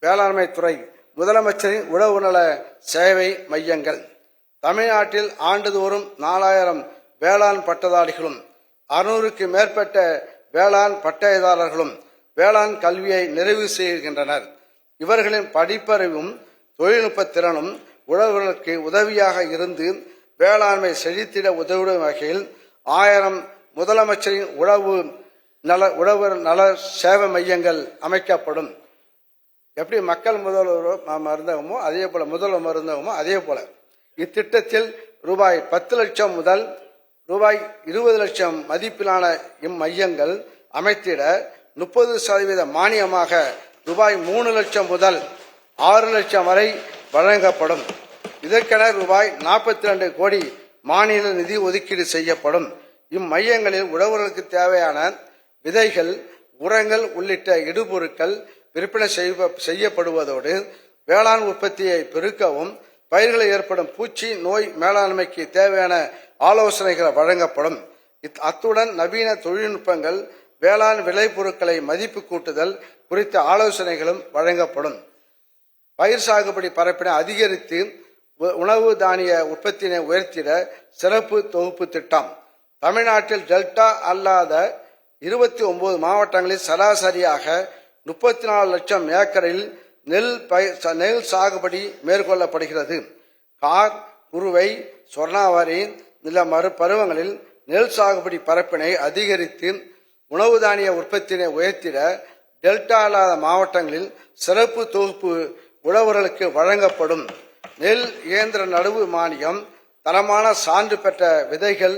வேளாண்மை துறை, முதலமைச்சரின் உழவு நல சேவை மையங்கள். தமிழ்நாட்டில் ஆண்டுதோறும் 4000 வேளாண் பட்டதாரிகளும் 600க்கு மேற்பட்ட வேளாண் பட்டயதாரர்களும் வேளாண் கல்வியை நிறைவு செய்கின்றனர். இவர்களின் படிப்பறிவும் தொழில்நுட்ப திறனும் உழவர்களுக்கு உதவியாக இருந்து வேளாண்மை செழித்திட உதவிடும் வகையில் 1000 முதலமைச்சரின் உழவு நல சேவை மையங்கள் அமைக்கப்படும். எப்படி மக்கள் முதல்வர் மருந்தகமோ அதே போல முதல்வர் மருந்தகமோ அதே போல இத்திட்டத்தில் ரூபாய் 10 லட்சம் முதல் ரூபாய் 20 லட்சம் மதிப்பிலான இம்மையங்கள் அமைத்திட 30% மானியமாக ரூபாய் 3 லட்சம் முதல் 6 லட்சம் வரை வழங்கப்படும். இதற்கென ரூபாய் 42 கோடி மாநில நிதி ஒதுக்கீடு செய்யப்படும். இம்மையங்களில் உழவர்களுக்கு தேவையான விதைகள், உரங்கள் உள்ளிட்ட இடுபொருட்கள் விற்பனை செய்யப்படுவதோடு வேளாண் உற்பத்தியை பெருக்கவும் பயிர்களில் ஏற்படும் பூச்சி நோய் மேலாண்மைக்கு தேவையான ஆலோசனைகள் வழங்கப்படும். அத்துடன் நவீன தொழில்நுட்பங்கள், வேளாண் விளைபொருட்களை மதிப்பு கூட்டுதல் குறித்த ஆலோசனைகளும் வழங்கப்படும். பயிர் சாகுபடி பரப்பினை அதிகரித்து உணவு தானிய உற்பத்தியினை உயர்த்திட சிறப்பு தொகுப்பு திட்டம். தமிழ்நாட்டில் டெல்டா அல்லாத 29 மாவட்டங்களில் சராசரியாக 34 லட்சம் ஏக்கரில் நெல் சாகுபடி மேற்கொள்ளப்படுகிறது. கார், குறுவை, சொர்ணாவாரி நில பருவங்களில் நெல் சாகுபடி பரப்பினை அதிகரித்து உணவு தானிய உற்பத்தியினை உயர்த்திட டெல்டா அல்லாத மாவட்டங்களில் சிறப்பு தொகுப்பு உழவர்களுக்கு வழங்கப்படும். நெல் இயந்திர நடவு மானியம், தரமான சான்று பெற்ற விதைகள்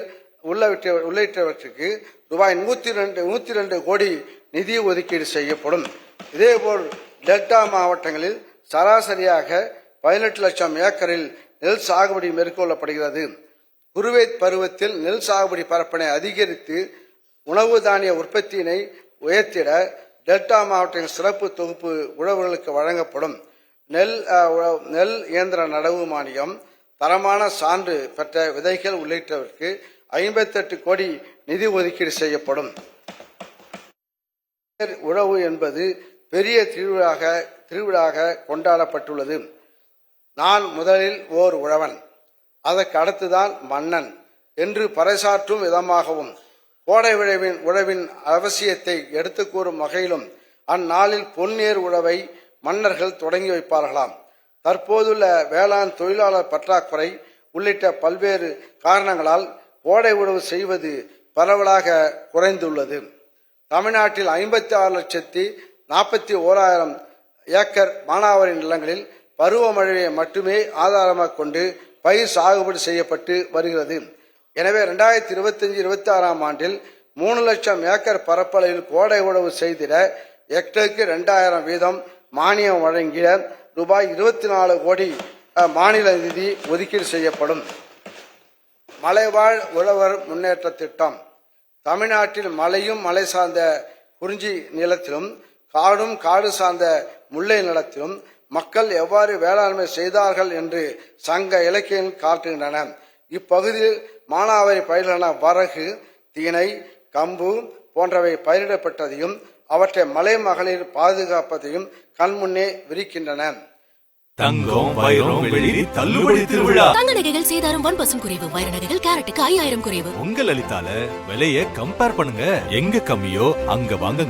உள்ளிட்டவற்றுக்கு ரூபாய் 102 கோடி நிதி ஒதுக்கீடு செய்யப்படும். இதேபோல் டெல்டா மாவட்டங்களில் சராசரியாக 18 லட்சம் ஏக்கரில் நெல் சாகுபடி மேற்கொள்ளப்படுகிறது. குறுவை பருவத்தில் நெல் சாகுபடி பரப்பினை அதிகரித்து உணவு தானிய உற்பத்தியினை உயர்த்திட டெல்டா மாவட்டத்தின் சிறப்பு தொகுப்பு உழவர்களுக்கு வழங்கப்படும். நெல் இயந்திர நடவு மானியம், தரமான சான்று பெற்ற விதைகள் உள்ளிட்டவருக்கு 58 கோடி நிதி ஒதுக்கீடு செய்யப்படும். உழவு என்பது பெரிய திருவிழாக கொண்டாடப்பட்டுள்ளது. நான் முதலில் ஓர் உழவன், அதற்கு அடுத்துதான் மன்னன் என்று பறைசாற்றும் விதமாகவும் கோடை உழவின் அவசியத்தை எடுத்து கூறும் வகையிலும் அந்நாளில் பொன்னேர் உழவை மன்னர்கள் தொடங்கி வைப்பார்களாம். தற்போதுள்ள வேளாண் தொழிலாளர் பற்றாக்குறை உள்ளிட்ட பல்வேறு காரணங்களால் கோடை உழவு செய்வது பரவலாக குறைந்துள்ளது. தமிழ்நாட்டில் 56,41,000 ஏக்கர் மானாவாரி நிலங்களில் பருவமழையை மட்டுமே ஆதாரமாக கொண்டு பயிர் சாகுபடி செய்யப்பட்டு வருகிறது. எனவே 2025-26 ஆண்டில் 3 லட்சம் ஏக்கர் பரப்பளவில் கோடை உழவு செய்திட ஹெக்டருக்கு 2000 வீதம் மானியம் வழங்கிட ரூபாய் 24 கோடி மாநில நிதி ஒதுக்கீடு செய்யப்படும். மலைவாழ் உழவர் முன்னேற்ற திட்டம். தமிழ்நாட்டில் மலையும் மலை சார்ந்த குறிஞ்சி நிலத்திலும் காடும் காடு சார்ந்த முல்லை நிலத்திலும் மக்கள் எவ்வாறு வேளாண்மை செய்தார்கள் என்று சங்க இலக்கியங்கள் காட்டுகின்றன. இப்பகுதியில் மானாவாரி பயிர்களான வரகு, திணை, கம்பு போன்றவை பயிரிடப்பட்டதையும் அவற்றை மலை மகளிர் பாதுகாப்பதையும் கண்முன்னே விரிக்கின்றன. தங்கம், வைரம், வெள்ளி தள்ளுபடி திருவிழா. தங்க நகைகள் சேதாரம் 1% குறைவு. வைர நகைகள் கேரட்டுக்கு 5000 குறைவு. உங்க லலிதால விலைய கம்பேர் பண்ணுங்க. எங்க கம்மியோ அங்க வாங்குங்க.